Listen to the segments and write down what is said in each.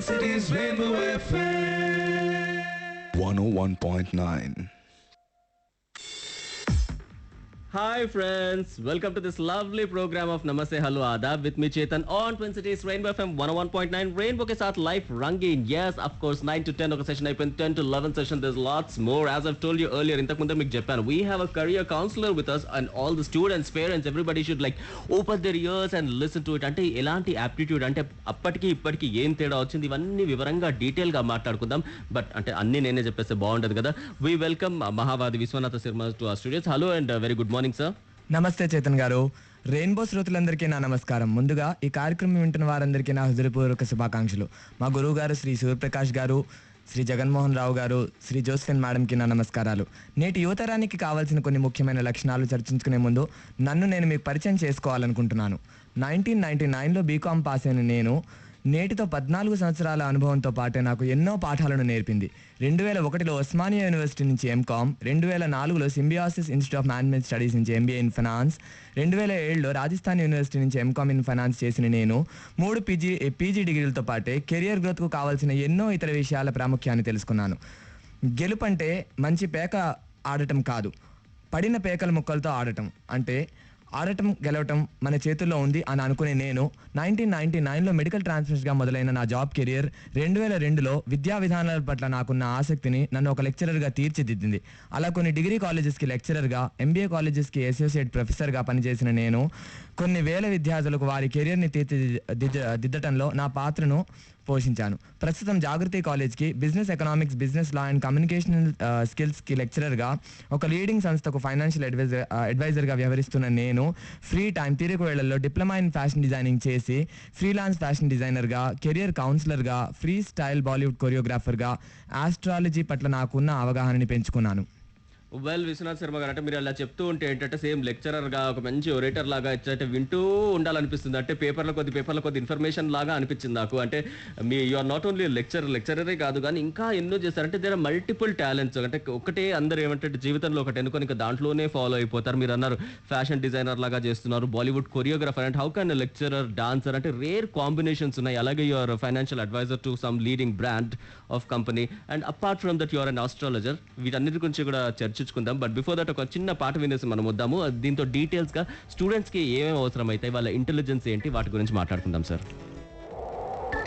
City's Rainbow FM 101.9. Hi friends, welcome to this lovely program of Namaste Hello Adab with me Chetan on Twin Cities Rainbow FM 101.9 Rainbow के साथ live रंगीन. Yes, of course 9 to 10 ఒక session అయిపోయింది, 10 to 11 session. There's lots more. As I've told you earlier, ఇంతకు ముందు మీకు చెప్పాను, we have a career counselor with us and all the students, parents, everybody should like open their ears and listen to it. అంటే ఎలాంటి aptitude, అంటే అప్పటికి ఇప్పటికి ఏం తేడా వచ్చింది, ఇవన్నీ వివరంగా డీటెయిల్ గా మాట్లాడుకుందాం. బట్ అంటే అన్ని నేనే చెప్పేస్తే బాగుండదు కదా. We welcome Mahavadi Viswanatha Sharma to our studios. Hello and very good morning. నమస్తే చేతన్ గారు. రెయిన్బో శ్రోతలందరికీ నా నమస్కారం. ముందుగా ఈ కార్యక్రమం వింటున్న వారందరికీ నా హృదయపూర్వక శుభాకాంక్షలు. మా గురువు గారు శ్రీ సూర్యప్రకాష్ గారు, శ్రీ జగన్మోహన్ రావు గారు, శ్రీ జోస్ఫిన్ మేడంకి నా నమస్కారాలు. నేటి యువతరానికి కావాల్సిన కొన్ని ముఖ్యమైన లక్షణాలు చర్చించుకునే ముందు నన్ను నేను మీకు పరిచయం చేసుకోవాలనుకుంటున్నాను. 1999లో బీకామ్ పాస్ అయిన నేను నేటితో 14 సంవత్సరాల అనుభవంతో పాటే నాకు ఎన్నో పాఠాలను నేర్పింది. 2001లో ఉస్మానియా యూనివర్సిటీ నుంచి ఎంకామ్, 2004లో Symbiosis institute of management studies నుంచి ఎంబీఏ ఇన్ ఫైనాన్స్, 2007లో రాజస్థాన్ యూనివర్సిటీ నుంచి ఎంకామ్ ఇన్ ఫైనాన్స్ చేసిన నేను 3 పీజీ డిగ్రీలతో పాటే కెరియర్ గ్రోత్కు కావాల్సిన ఎన్నో ఇతర విషయాల ప్రాముఖ్యాన్ని తెలుసుకున్నాను. గెలుపంటే మంచి పేక ఆడటం కాదు, పడిన పేకల ముక్కలతో ఆడటం. అంటే ఆడటం గెలవటం మన చేతుల్లో ఉంది అని అనుకునే నేను 1999లో మెడికల్ ట్రాన్స్ఫర్స్గా మొదలైన నా జాబ్ కెరియర్ 2002లో విద్యా విధానాల పట్ల నాకున్న ఆసక్తిని నన్ను ఒక లెక్చరర్గా తీర్చిదిద్దింది. అలా కొన్ని డిగ్రీ కాలేజెస్కి లెక్చరర్గా, ఎంబీఏ కాలేజెస్కి అసోసియేట్ ప్రొఫెసర్గా పనిచేసిన నేను కొన్ని వేల విద్యార్థులకు వారి కెరియర్ని తీర్చిదిద్దటంలో నా పాత్రను పోషించాను. ప్రస్తుతం జాగృతి కాలేజ్కి business economics, business law and communicational స్కిల్స్కి లెక్చరర్గా, ఒక లీడింగ్ సంస్థకు ఫైనాన్షియల్ అడ్వైజర్గా వ్యవహరిస్తున్న నేను ఫ్రీ టైం తీరిక వేళల్లో డిప్లొమా ఇన్ ఫ్యాషన్ డిజైనింగ్ చేసి ఫ్రీలాన్స్ ఫ్యాషన్ డిజైనర్గా, కెరియర్ కౌన్సిలర్గా, ఫ్రీ స్టైల్ బాలీవుడ్ కొరియోగ్రాఫర్గా ఆస్ట్రాలజీ పట్ల నాకున్న అవగాహనని పెంచుకున్నాను. వెల్ విశ్వనాథ్ శర్మ గారు, అంటే మీరు అలా చెప్తూ ఉంటే ఏంటంటే సేమ్ లెక్చరర్గా, ఒక మంచి ఒరేటర్ లాగా అంటే వింటూ ఉండాలనిపిస్తుంది. అంటే పేపర్ల కొద్ది ఇన్ఫర్మేషన్ లాగా అనిపించింది నాకు. అంటే యు ఆర్ నాట్ ఓన్లీ లెక్చరరే కాదు కానీ ఇంకా ఎన్నో చేస్తారు. అంటే దేర్ ఆర్ మల్టిపుల్ టాలెంట్స్. అంటే ఒకటే అందరూ ఏమంటే జీవితంలో ఒకటి ఎన్నుకొని ఇంకా దాంట్లోనే ఫాలో అయిపోతారు. మీరు అన్నారు ఫ్యాషన్ డిజైనర్ లాగా చేస్తున్నారు, Bollywood choreographer. And how can lecturer, dancer, అంటే రేర్ కాంబినేషన్స్ ఉన్నాయి. అలాగే you are financial advisor to some leading brand of company. And apart from that you are an astrologer. వీటన్నిటి గురించి కూడా చర్చించుకుందాం. బట్ బిఫోర్ దట్ ఒక చిన్న పాట వినేసి మనం వద్దాము. దీంతో డీటెయిల్స్ గా స్టూడెంట్స్ కి ఏమేమి అవసరం అవుతాయి, వాళ్ళ ఇంటెలిజెన్స్ ఏంటి, వాటి గురించి మాట్లాడుకుందాం sir.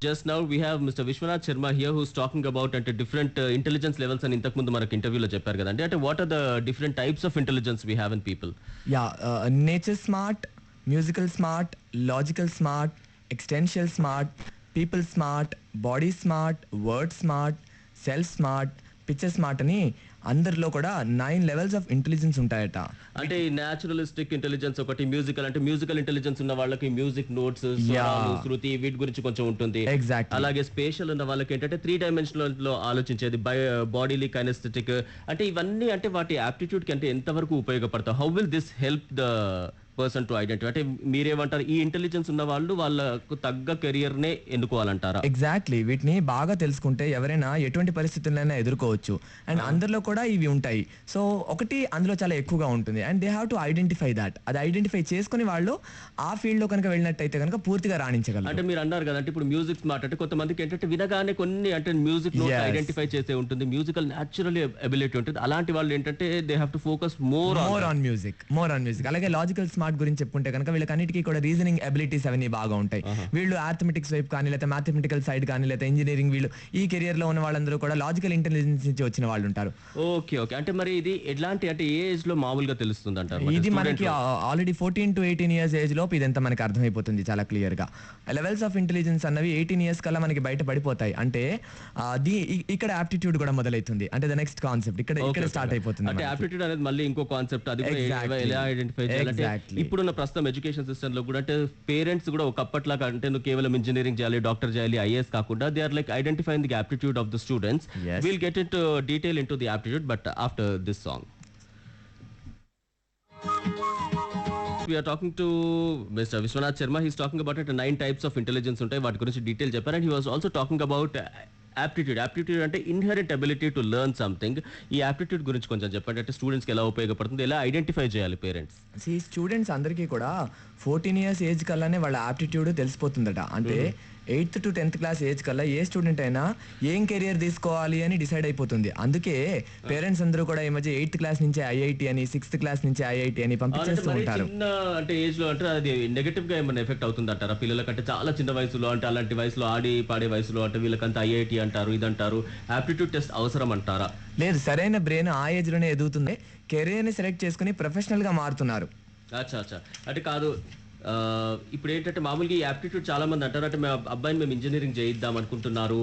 Just now we have Mr. Vishwanath Sharma here who's talking about different intelligence levels and ఇంతకు ముందు మనకు ఇంటర్వ్యూలో చెప్పారు కదండి. అంటే what are the different types of intelligence we have in people? Nature smart, musical smart, logical smart, ఎక్స్టెన్షియల్ smart, people smart, body smart, word smart, self smart, picture smart అని అందరిలో కూడా 9 లెవెల్స్ ఆఫ్ ఇంటెలిజెన్స్ ఉంటాయట. అంటే naturalistic intelligence ఒకటి, musical అంటే musical intelligence ఉన్న వాళ్ళకి music notes, శృతి, వీటి గురించి కొంచెం ఉంటుంది. అలాగే స్పేషల్ ఉన్న వాళ్ళకి ఏంటంటే 3 డైమెన్షనల్ లో ఆలోచించేది, బాడీలీ కైనెస్థెటిక్. అంటే ఇవన్నీ అంటే వాటి ఆప్టిట్యూడ్ కి అంటే ఎంతవరకు ఉపయోగపడతాయి? How will this help the person to identify? అంటే మీరేమంటారు, ఈ ఇంటెలిజెన్స్ ఉన్న వాళ్ళు వాళ్ళకు తగ్గ కెరియర్ నే ఎన్నుకోవాలంటారా? ఎగ్జాక్ట్లీ. వీటిని బాగా తెలుసుకుంటే ఎవరైనా ఎటువంటి పరిస్థితులైనా ఎదుర్కోవచ్చు. అండ్ అందరిలో కూడా ఇవి ఉంటాయి. సో ఒకటి అందులో చాలా ఎక్కువగా ఉంటుంది. And they have to identify that. అది ఐడెంటిఫై చేసుకుని వాళ్ళు ఆ ఫీల్డ్ లో కనుక వెళ్ళినట్టయితే కనుక పూర్తిగా రాణించగలరు. అంటే మీరు అన్నారు కదా, అంటే ఇప్పుడు మ్యూజిక్ స్మార్ట్ అంటే కొంతమందికి ఏంటంటే వినగానే కొన్ని అంటే మ్యూజిక్ నోట్ ఐడెంటిఫై చేసే ఉంటుంది, మ్యూజికల్ న్యాచురల్ ఎబిలిటీ ఉంటుంది. అలాంటి వాళ్ళు ఏంటంటే they have to focus more on music. అలాగే లాజికల్ స్మార్ట్ గురించి చెప్పుకుంటే కనుక వీళ్ళకి అన్నిటికీ కూడా రీజనింగ్ ఎబిలిటీస్ అవన్నీ బాగా ఉంటాయి. వీళ్ళు ఆర్థమెటిక్స్ వైపు కానీ, లేదా మ్యాథమెటికల్ సైడ్ కానీ, లేదా ఇంజనీరింగ్, వీళ్ళు ఈ కెరియర్ లో ఉన్న వాళ్ళందరూ కూడా లాజికల్ ఇంటెలిజెన్స్ నుంచి వచ్చిన వాళ్ళు ఉంటారు. ఓకే. అంటే మరి ఇది ఎట్లాంటి అంటే ఏ ఏజ్ లో మామూలుగా తెలుస్తుంది అంటారు? ఇది మనకి ఆల్రెడీ 14 to 18 ఇయర్స్ ఏజ్ లోపు ఇదంతా మనకి అర్థమైపోతుంది చాలా క్లియర్ గా. లెవెల్స్ ఆఫ్ ఇంటెలిజెన్స్ అన్నవి 18 ఇయర్స్ కల్లా మనకి బయట పడిపోతాయి. అంటే ఇక్కడ ఆప్టిట్యూడ్ కూడా మొదలవుతుంది. అంటే ద నెక్స్ట్ కాన్సెప్ట్ ఇక్కడ స్టార్ట్ అయిపోతుంది. అంటే ఆప్టిట్యూడ్ అనేది మళ్ళీ ఇంకో కాన్సెప్ట్. అది ఎలా ఐడెంటిఫై చేయాలంటే ఇప్పుడున్న ప్రస్తుతం ఎడ్యుకేషన్ సిస్టమ్ లో కూడా అంటే పేరెంట్స్ కూడా ఒకప్పట్లాగా అంటే నువ్వు కేవలం ఇంజనీరింగ్ చేయాలి, డాక్టర్ చేయాలి, ఐఏఎస్ కాకుండా they are like identifying the aptitude of the students. Will get it detail into the aptitude but after this song. We are talking to Mr. Vishwanath Sharma. He's talking about 9 types of intelligence ఉంటాయి, వాటి గురించి detail చెప్పారు. And he was also talking about aptitude అంటే inherent ability to learn something. ఈ aptitude గురించి కొంచెం చెప్పండి, అంటే స్టూడెంట్స్కి ఎలా ఉపయోగపడుతుంది, ఎలా ఐడెంటిఫై చేయాలి పేరెంట్స్? ఈ స్టూడెంట్స్ అందరికీ కూడా 14 years ఏజ్ కల్లానే వాళ్ళ యాప్టిట్యూడ్ తెలిసిపోతుందట. అంటే 8th to 10th class age కల్లా ఏ స్టూడెంట్ అయినా ఏం కెరియర్ తీసుకోవాలి అని డిసైడ్ అయిపోతుంది. అందుకే పేరెంట్స్ అందరూ కూడా ఈ మధ్య 8th క్లాస్ నుంచి ఐఐటి అని, 6th క్లాస్ నుంచి ఐఐటి అని పంపించేస్తూ ఉంటారు. చిన్న అంటే ఏజ్ లో అంటే అది నెగటివ్ గా ఏమైనా ఎఫెక్ట్ అవుతుంది అంటారా పిల్లలకంటే? చాలా చిన్న వయసులో అంటే అలాంటి వయసులో ఆడి పాడే వయసులో అంటే వీళ్ళకంతా ఐఐటి అంటారు, ఇదంటారు, ఆప్టిట్యూడ్ టెస్ట్ అవసరం అంటారా? లేదు, సరైన బ్రెయిన్ ఆ ఏజ్ లోనే ఎదుగుతుంది. కెరియర్ ని సెలెక్ట్ చేసుకుని ప్రొఫెషనల్ గా మారుతున్నారు. అచ్చా అంటే కాదు, ఇప్పుడు ఏంటంటే మామూలుగా ఈ యాప్టిట్యూడ్ చాలా మంది అంటారు అంటే మేము అబ్బాయిని మేము ఇంజనీరింగ్ చేయిద్దాం అనుకుంటున్నారు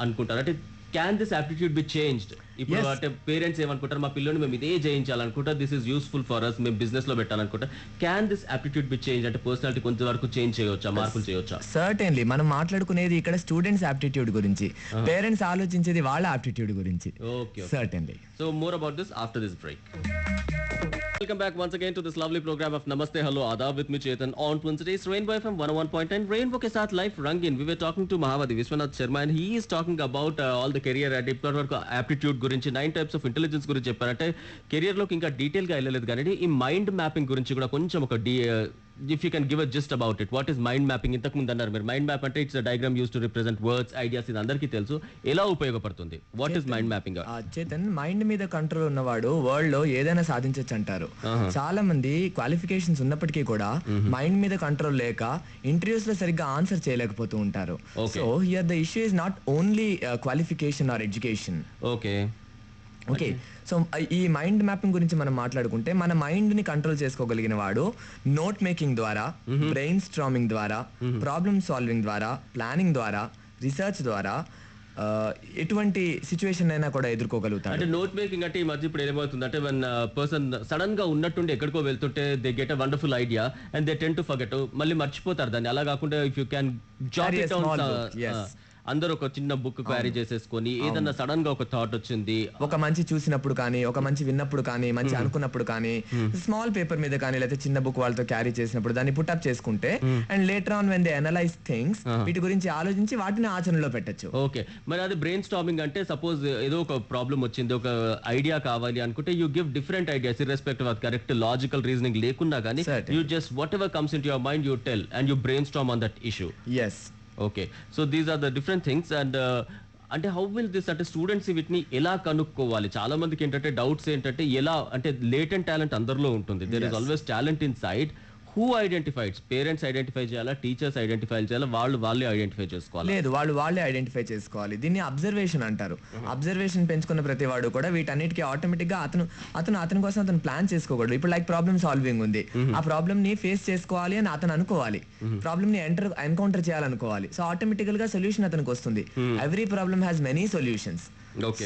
అనుకుంటారు. అంటే can this aptitude be changed? ఇప్పుడు అంటే పేరెంట్స్ ఏమనుకుంటారు, మా పిల్లల్ని మేము ఇదే చేయించాలనుకుంటారు, this is useful for us, మేము బిజినెస్ లో పెట్టాలనుకుంటాం. Can this aptitude be change? అంటే పర్సనాలిటీ కొంతవరకు చేంజ్ చేయొచ్చా, మార్పులు చేయొచ్చా? సర్టెన్లీ. మనం మాట్లాడుకునేది ఇక్కడ స్టూడెంట్స్ యాప్టిట్యూడ్ గురించి, పేరెంట్స్ ఆలోచించేది వాళ్ళ యాప్టిట్యూడ్ గురించి. Okay, certainly. So more about this after this break. Welcome back once again to this lovely program of Namaste Hello Adab with me Chetan on Twin Cities Rainbow FM 101.9 Rainbow ke saath live rangin. We were talking to Mahavadi Vishwanath Sharma and he is talking about all the career and aptitude gurinchi 9 types of intelligence gurinchi చెప్పారంటే career లోకి ఇంకా detail గా వెళ్ళలేదు కానీ ఈ mind mapping గురించి కూడా కొంచెం ఒక if you can give a just about it. What is mind mapping? ఇంతకు ముందు అన్నారు మీరు మైండ్ మ్యాప్ అంటే it's diagram use to represent words, ideas, ఇది అందరికీ తెలుసు. ఎలా ఉపయోగపడుతుంది? What is mind mapping? Chetan, mind మీద కంట్రోల్ ఉన్నవాడు వరల్డ్ లో ఏదైనా సాధించవచ్చు అంటారు. చాలా మంది క్వాలిఫికేషన్స్ ఉన్నప్పటికీ కూడా మైండ్ మీద కంట్రోల్ లేక ఇంటర్వ్యూస్ లో సరిగ్గా ఆన్సర్ చేయలేకపోతూ ఉంటారు. So here the issue is not only qualification or education. Okay, so ఈ మైండ్ మ్యాపింగ్ గురించి మనం మాట్లాడుకుంటే మన మైండ్ ని కంట్రోల్ చేసుకోగలిగిన వాడు నోట్ మేకింగ్ ద్వారా, బ్రెయిన్ స్ట్రామింగ్ ద్వారా, ప్రాబ్లమ్ సాల్వింగ్ ద్వారా, ప్లానింగ్ ద్వారా, రీసెర్చ్ ద్వారా ఎటువంటి సిచ్యువేషన్ అయినా కూడా ఎదుర్కోగలుగుతారు. అంటే నోట్ మేకింగ్ అంటే ఈ మధ్య ఇప్పుడు ఏమవుతుంది అంటే వన్ పర్సన్ సడన్ గా ఉన్నట్టుండి ఎక్కడికో వెళ్తుంటే they get a wonderful idea and they tend to forget, మళ్ళీ మర్చిపోతారు దాన్ని. అలా కాకుండా if you can jot it down, అందరూ ఒక చిన్న బుక్ క్యారీ చేసేసుకొని ఏదన్నా సడన్ గా ఒక థాట్ వచ్చింది, ఒక మంచి చూసినప్పుడు కానీ, ఒక మంచి విన్నప్పుడు కానీ, మంచి అనుకున్నప్పుడు కానీ, స్మాల్ పేపర్ మీద కానీ, లేకపోతే చిన్న బుక్ వాళ్ళతో క్యారీ చేసినప్పుడు దాన్ని పుట్అప్ చేసుకుంటే and later on when they analyse things, వీటి గురించి ఆలోచించి వాటిని ఆచరణలో పెట్టచ్చు. ఓకే, మరి అది బ్రెయిన్ స్టార్మింగ్ అంటే సపోజ్ ఏదో ఒక ప్రాబ్లం వచ్చింది, ఒక ఐడియా కావాలి అనుకుంటే you give different ideas irrespective of correct logical reasoning లేకున్నా కానీ you just whatever comes into your mind you tell and you brain storm on that issue. Yes. Okay, so these are the different things. And అంటే how will this అంటే students వీటిని ఎలా కనుక్కోవాలి? చాలా మందికి ఏంటంటే doubts ఏంటంటే ఎలా అంటే లేటెంట్ టాలెంట్ అందరిలో ఉంటుంది, there is always talent inside. Who identifies? Parents identify చేయాలా, టీచర్స్ ఐడెంటిఫై చేయాలా, వాళ్ళే ఐడెంటిఫై చేసుకోవాలి? లేదు, వాళ్ళే ఐడెంటిఫై చేసుకోవాలి. దీన్ని అబ్జర్వేషన్ అంటారు. అబ్జర్వేషన్ పెంచుకున్న ప్రతి వాడు కూడా వీటన్నిటికీ ఆటోమేటిక్ గా అతని కోసం అతను ప్లాన్ చేసుకోకూడదు. ఇప్పుడు లైక్ ప్రాబ్లమ్ సాల్వింగ్ ఉంది, ఆ ప్రాబ్లమ్ ని ఫేస్ చేసుకోవాలి అని అతను అనుకోవాలి, ప్రాబ్లమ్ ని ఎన్కౌంటర్ చేయాలనుకోవాలి. సో ఆటోమేటికల్ గా సొల్యూషన్ అతనికి వస్తుంది. Every problem has many solutions.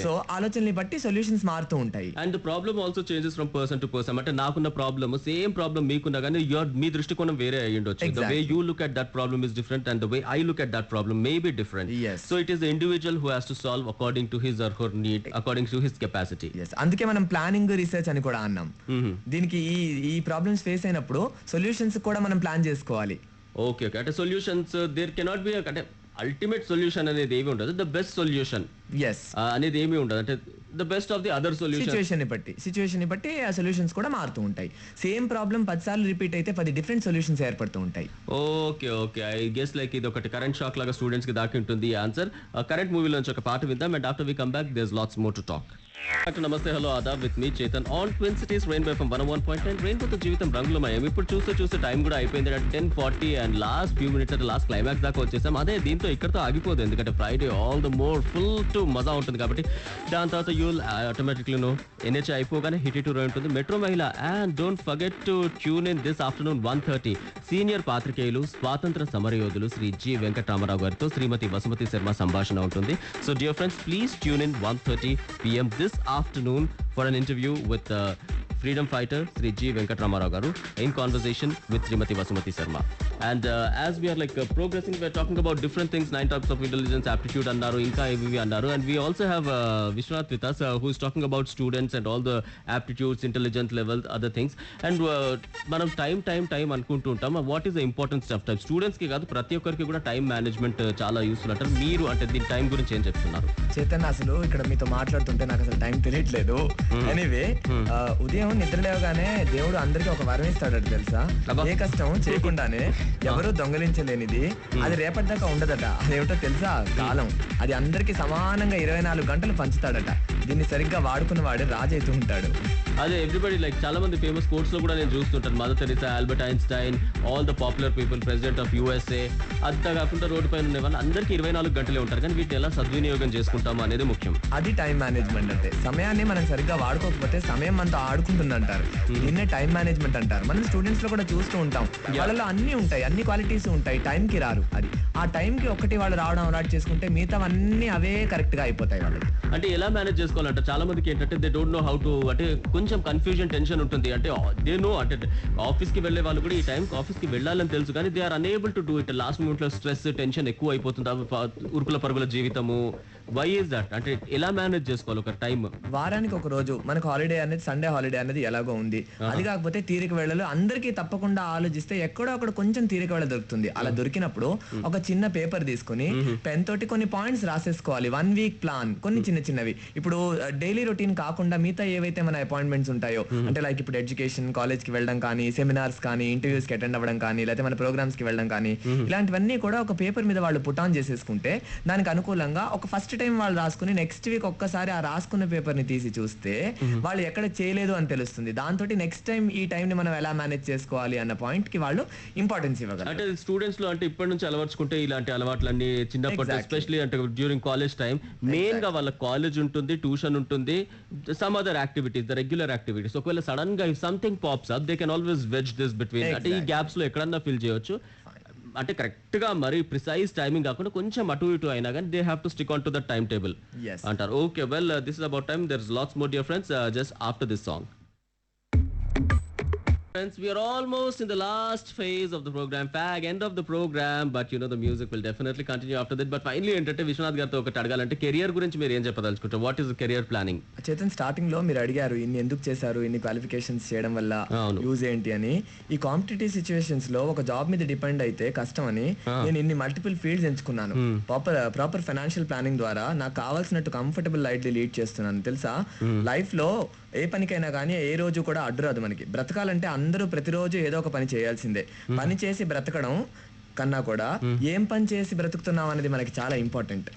So ఆలోచనని బట్టి సొల్యూషన్స్ మారుతూ ఉంటాయి. And the problem also changes from person to person. అంటే నాకున్న ప్రాబ్లమ్ సేమ్ ప్రాబ్లమ్ మీకున్నా కానీ మీ దృష్టికోణం వేరే అయ్యి ఉండొచ్చు. The way you look at that problem is different and the way I look at that problem may be different. So it is the individual who has to solve according to his or her need, according to his capacity. అందుకే మనం planning, research అని కూడా అన్నాం. దీనికి ఈ problems face అయినప్పుడు solutions కూడా మనం ప్లాన్ చేసుకోవాలి. ఓకే, అంటే సొల్యూషన్స్ దేర్ కెనాట్ బి అంటే అల్టిమేట్ సొల్యూషన్ అనేది ఏమి ఉండదు, ద బెస్ట్ సొల్యూషన్ అనేది ఏమి ఉండదు. అంటే the best of the other solution situation ని బట్టి ఆ సొల్యూషన్స్ కూడా మారుతూ ఉంటాయి. సేమ్ ప్రాబ్లం 10 సార్లు రిపీట్ అయితే 10 డిఫరెంట్ సొల్యూషన్స్ ఏర్పడుతూ ఉంటాయి. ఓకే, ఐ గెస్ లైక్ ఇది ఒకటి కరెంట్ షాక్ లాగా స్టూడెంట్స్ కి దాకి ఉంటుంది ఆన్సర్. కరెంట్ మూవీ నుంచి ఒక పాట విందాం and after we come back there is lots more to talk. Namaste hello adaab with me Chetan on twin cities rainbow FM 101.9 రెయిన్బోతో జీవితం రంగులమయం. ఇప్పుడు చూస్తే టైం కూడా అయిపోయింది, 10:40 అండ్ లాస్ట్ ఫ్యూ మినిట్స్ అంటే లాస్ట్ క్లైమాక్స్ దాకా వచ్చేసాం. అదే దీంతో ఇక్కడతో ఆగిపోదు, ఎందుకంటే Friday all the more full to మజా ఉంటుంది కాబట్టి. దాని తర్వాత యూల్ ఆటోమేటిక్లీ ఎన్హెచ్ అయిపోగానే హిట్ టు ఉంటుంది మెట్రో మహిళ. And don't forget to tune in this afternoon 1:30 senior పాత్రికేయులు స్వాతంత్ర సమరయోధులు శ్రీ జి వెంకటరామారావు గారితో శ్రీమతి వసుమతి శర్మ సంభాషణ ఉంటుంది. So dear friends, please tune in 1:30 PM this afternoon for an interview with freedom fighter Sri G Venkatramarao garu in conversation with Srimati Vasumati Sharma. And as we're like progressing we're talking about different things 9 types of intelligence, aptitude అన్నారు, ఇంకా ఇవి అన్నారు. And we also have Vishwanath with us who is talking about students and all the aptitudes, intelligence levels, other things. And మనం time అనుకుంటూ ఉంటాం. What is the importance of time? Students కి కాదు, ప్రతి ఒక్కరికి కూడా టైం మేనేజ్మెంట్ చాలా యూస్ఫుల్ అంటారు. మీరు అంటే దీని టైం గురించి ఏం చెప్తున్నారు? చైతన్య, అసలు ఇక్కడ మీతో మాట్లాడుతుంటే నాకు అసలు టైం తెలియట్లేదు. ఎనీవే, ఉదయం నిద్ర లేవగానే దేవుడు అందరికీ ఒక వరం ఇస్తాడట తెలుసా? ఏ కష్టం చేయకుండానే ఎవరు దొంగలించలేనిది, అది రేపటి దాకా ఉండదట. అదేమిటో తెలుసా? కాలం. అది అందరికి సమానంగా 24 గంటలు పంచుతాడట. దీన్ని సరిగ్గా వాడుకున్న వాడే రాజు అవుతూ ఉంటాడు. అదే ఎవ్రీబడి లైక్ చాలా మంది ఫేమస్ కోర్ట్స్ లో కూడా నేను చూస్తుంటాను. Mother Teresa, Albert Einstein, all the popular people, president of USA, అంతా కాకుండా రోడ్డు పైన ఉన్న వాళ్ళు అందరికీ 24 గంటలే ఉంటారు. కానీ వీటిని ఎలా సద్వినియోగం చేసుకుంటాము అనేది ముఖ్యం. అది టైం మేనేజ్మెంట్ అంటే. సమయాన్ని మనం సరిగ్గా వాడుకోకపోతే సమయం అంతా ఆడుకుంటుంది అంటారు. దీన్నే టైం మేనేజ్మెంట్ అంటారు. మనం స్టూడెంట్స్ లో కూడా చూస్తూ ఉంటాం. వాళ్ళలో అన్ని ఉంటాయి, అన్ని క్వాలిటీస్ ఉంటాయి, టైంకి రారు. అది ఆ టైంకి ఒకటి వాళ్ళు రావడం అలవాటు చేసుకుంటే మిగతా అన్ని అవే కరెక్ట్ గా అయిపోతాయి వాళ్ళకి. అంటే ఎలా మేనేజ్ చేసుకోవాలంటే చాలా మందికి ఏంటంటే they don't know how to, అంటే కొంచెం కన్ఫ్యూజన్, టెన్షన్ ఉంటుంది. అంటే దే నో అంటే ఆఫీస్ కి వెళ్లే వాళ్ళు కూడా ఈ టైంకి ఆఫీస్ కి వెళ్ళాలని తెలుసు, కానీ they are unable to do it. Last moment లో స్ట్రెస్, టెన్షన్ ఎక్కువ అయిపోతుంది, ఉరుకుల పరుగుల జీవితము. Why is that? అంటే ఎలా మేనేజ్ చేసుకోవాలి ఒక టైం? వారానికి ఒక రోజు మనకు హాలిడే అనేది, సండే హాలిడే అనేది ఎలాగో ఉంది. అది కాకపోతే తీరిక వేళలు అందరికీ తప్పకుండా ఆలోచిస్తే ఎక్కడో అక్కడ కొంచెం తీరిక వేళ దొరుకుతుంది. అలా దొరికినప్పుడు ఒక చిన్న పేపర్ తీసుకుని పెన్ తోటి కొన్ని పాయింట్స్ రాసేసుకోవాలి. 1 week ప్లాన్, కొన్ని చిన్నవి. ఇప్పుడు డైలీ రొటీన్ కాకుండా మిగతా ఏవైతే మన అపాయింట్మెంట్స్ ఉంటాయో, అంటే లైక్ ఇప్పుడు ఎడ్యుకేషన్, కాలేజ్ కి వెళ్ళడం కానీ, సెమినార్స్ కానీ, ఇంటర్వ్యూస్ కి అటెండ్ అవ్వడం కానీ, లేకపోతే మన ప్రోగ్రామ్స్ కి వెళ్ళడం కానీ, ఇలాంటివన్నీ కూడా ఒక పేపర్ మీద వాళ్ళు పుట్ ఆన్ చేసేసుకుంటే దానికి అనుకూలంగా ఒక ఫస్ట్ టైం వాళ్ళు రాసుకుని నెక్స్ట్ వీక్ ఒక్కసారి ఆ రాసుకున్న పేపర్ ని తీసి చూస్తే వాళ్ళు ఎక్కడ చేయలేదు అని తెలుస్తుంది. దాంతో నెక్స్ట్ టైం ఈ టైం ని మనం ఎలా మేనేజ్ చేసుకోవాలి అన్న పాయింట్ కి వాళ్ళు ఇంపార్టెన్స్ ఇవ్వగలరు. అంటే స్టూడెంట్స్ లో అంటే ఇప్పటి నుంచి అలవర్చుకుంటే ఇలాంటి అలవాట్లన్నీ చిన్నప్పటి, ఎస్పెషల్లీ అంటే డ్యూరింగ్ కాలేజ్ టైం, మెయిన్ గా వాళ్ళ కాలేజ్ ఉంటుంది, ట్యూషన్ ఉంటుంది, some other activities, the regular activities. ఒకవేళ సడన్ గా if something pops up, they can always wedge this between. అంటే ఈ గ్యాప్స్ లో ఎక్కడన్నా ఫిల్ చేయొచ్చు. అంటే కరెక్ట్ గా మరి ప్రిసైజ్ టైమింగ్ కాకుండా కొంచెం అటు ఇటు అయినా కానీ they have to stick on to the timetable అంటారు. Okay, well this is about time. There is lots more dear friends just after this song. Friends, we are almost in the last phase of the program, end of the program, but you know the music will definitely continue after that. But finally ఏంటంటే విశ్వనాథ్ గారితో ఒకటి అడగాలంటే career గురించి మీరు ఏం చెప్పదలుచుకుంటారు? What is the career planning? Chetan, starting లో మీరు అడిగారు ఇన్ని ఎందుకు చేశారు, ఇన్ని క్వాలిఫికేషన్స్ చేయడం వల్ల యూజ్ ఏంటి అని. ఈ కాంపిటేటివ్ సిచ్యువేషన్స్ లో ఒక జాబ్ మీద డిపెండ్ అయితే కష్టం అని నేను ఇన్ని మల్టిపుల్ ఫీల్డ్స్ ఎంచుకున్నాను. ప్రాపర్ ఫైనాన్షియల్ ప్లానింగ్ ద్వారా నాకు కావాల్సినట్టు కంఫర్టబుల్ లైఫ్ లీడ్ చేస్తున్నాను. తెలుసా, లైఫ్ లో ఏ పనికైనా కానీ ఏ రోజు కూడా అడ్డురాదు. మనకి బ్రతకాలంటే అందరూ ప్రతిరోజు ఏదో ఒక పని చేయాల్సిందే. పని చేసి బ్రతకడం కన్నా కూడా ఏం పని చేసి బ్రతుకుతున్నాం అనేది మనకి చాలా ఇంపార్టెంట్.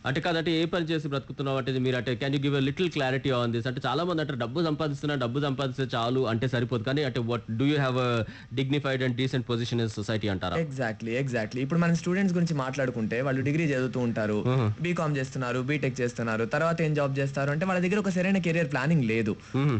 అంటే కాదంటే ఏ పని చేసి బ్రతుకుతున్నావు అంటే మీరు అంటే can you give a little clarity on this? అంటే చాలా మంది అంటే డబ్బు సంపాదిస్తే చాలు అంటే సరిపోదు, కానీ అంటే what do you have a dignified and decent position in society అంటారా? ఎగ్జాక్ట్లీ. ఇప్పుడు మనం స్టూడెంట్స్ గురించి మాట్లాడుకుంటే వాళ్ళు డిగ్రీ చదువుతూ ఉంటారు, బీకామ్ చేస్తున్నారు, బీటెక్ చేస్తున్నారు, తర్వాత ఏం జాబ్ చేస్తారు అంటే వాళ్ళ దగ్గర ఒక సరైన కెరియర్ ప్లానింగ్ లేదు.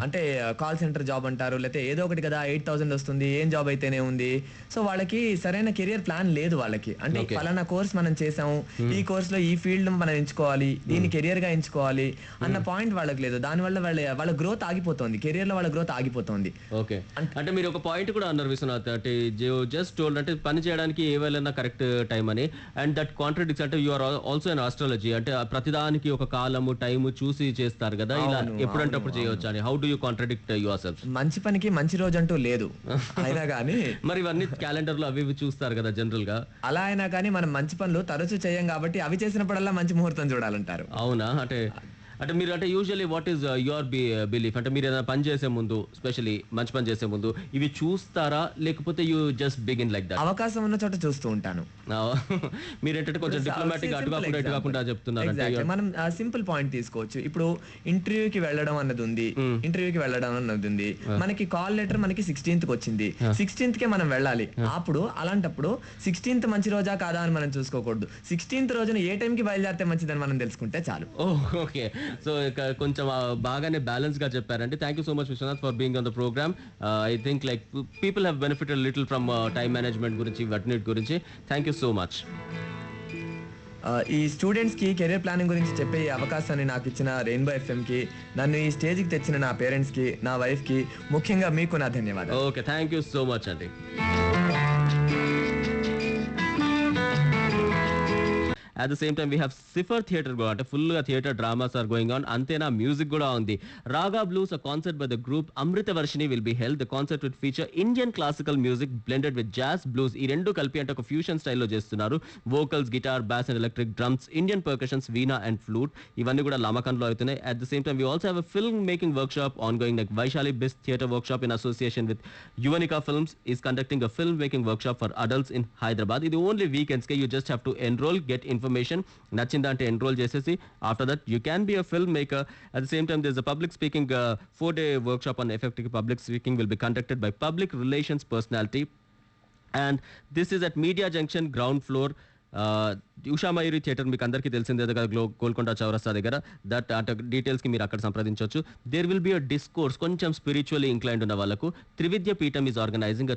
అంటే కాల్ సెంటర్ జాబ్ అంటారు, లేకపోతే ఏదో ఒకటి కదా 8,000 వస్తుంది, ఏం జాబ్ అయితేనే ఉంది. సో వాళ్ళకి సరైన కెరియర్ ప్లాన్ లేదు వాళ్ళకి. అంటే ఫలానా కోర్స్ మనం చేసాము, ఈ కోర్స్ లో ఈ ఫీల్డ్ మనం ఎంచుకోవాలి, దీన్ని కెరియర్ గా ఎంచుకోవాలి అన్న పాయింట్ వాళ్ళకి లేదు. దానివల్ల వాళ్ళ గ్రోత్ ఆగిపోతుంది, కెరియర్ లో వాళ్ళ గ్రోత్ ఆగిపోతుంది. ఓకే, అంటే మీరు ఒక పాయింట్ కూడా అన్నారు విశ్వనాథ్, అంటే జస్ట్ టోల్డ్ అంటే పని చేయడానికి ఏ వేళైనా కరెక్ట్ టైం అని. అండ్ దట్ కాంట్రడిక్ట్స్ అంటే you are also in astrology, అంటే ప్రతిదానికి ఒక కాలము టైము చూసి చేస్తారు కదా, ఇలా ఎప్పుడంటే అప్పుడు చేయవచ్చు అని. How do you contradict your self? మంచి పనికి మంచి రోజు అంటూ లేదు అయినా కానీ మరి ఇవన్నీ క్యాలెండర్ లో అవి చూస్తారు కదా జనరల్ గా. అలా అయినా కానీ మనం మంచి పనులు తరచూ చేయం కాబట్టి అవి చేసినప్పుడల్లా మంచి ముహూర్తం చూడాలంటారు. అవునా? అంటే మీరు అంటే usually what is your belief? అంటే మీరు ఏదైనా పని చేసే ముందు, స్పెషల్లీ మంచి పని చేసే ముందు ఇవి చూస్తారా, లేకపోతే you just begin like that? అవకాశం ఉన్న చోట చూస్తూ ఉంటాను. మీరు ఏంటంటే కొంచెం డిప్లొమాటిక్ అటు కాకుండా చెప్తున్నారు. మనం సింపుల్ పాయింట్ తీసుకోవచ్చు. ఇప్పుడు ఇంటర్వ్యూకి వెళ్ళడం అన్నది ఉంది, మనకి కాల్ లెటర్ మనకి 16th వచ్చింది, 16th కే మనం వెళ్ళాలి. అప్పుడు అలాంటప్పుడు 16th మంచి రోజా కాదా అని మనం చూసుకోకూడదు. 16th రోజున ఏ టైంకి బయలుదేరితే మంచిదని మనం తెలుసుకుంటే చాలు. ఓకే, సో కొంచెం బాగానే బ్యాలెన్స్ గా చెప్పారండి. Thank you so much Vishwanath for being on the programme. I think like people have benefited little from time management గురించి, వాటి గురించి. Thank you so much. ఈ స్టూడెంట్స్ కి కెరీర్ ప్లానింగ్ గురించి చెప్పే అవకాశాన్ని నాకు ఇచ్చిన రెయిన్బో FM కి, నన్ను ఈ స్టేజ్కి తెచ్చిన నా పేరెంట్స్ కి, నా వైఫ్ కి, ముఖ్యంగా మీకు నా ధన్యవాదాలు. Okay, thank you so much అండి. At the same time we have cipher theatre కూడా, అంటే ఫుల్గా theatre dramas are going on. అంతేనా, మ్యూజిక్ కూడా ఉంది. Raga blues, a concert by the group Amrutha Varshini will be held. The concert will feature Indian classical music blended with jazz, blues. ఈ రెండు కలిపి అంటే ఒక ఫ్యూషన్ స్టైల్లో చేస్తున్నారు. Vocals, guitar, bass and electric drums, Indian percussions, veena and flute, ఇవన్నీ కూడా లామకంలో అవుతున్నాయి. At the same time we also have a film making workshop ongoing. Like Vaishali Bisht theatre workshop in association with Yuvanika films is conducting a film making workshop for adults in Hyderabad. ఇది only weekends కే. You just have to enrol, get information. నచ్చిందా అంటే enrol చేసేసి after that you can be a filmmaker. At the same time this a public speaking 4-day work shop on effective public speaking will be conducted by public relations personality. And this is at Media Junction ground floor. Usha Mayuri theatre మీకు అందరికీ తెలిసిందే కదా, గోల్కొండ చౌరస్తా దగ్గర. That అంటే డీటెయిల్స్కి మీరు అక్కడ సంప్రదించవచ్చు. There will be a discourse, కొంచెం స్పిరిచువల్లీ ఇంక్లైన్డ్ ఉన్న వాళ్ళకు త్రివిద్య పీఠం ఈజ్ ఆర్గనైజింగ్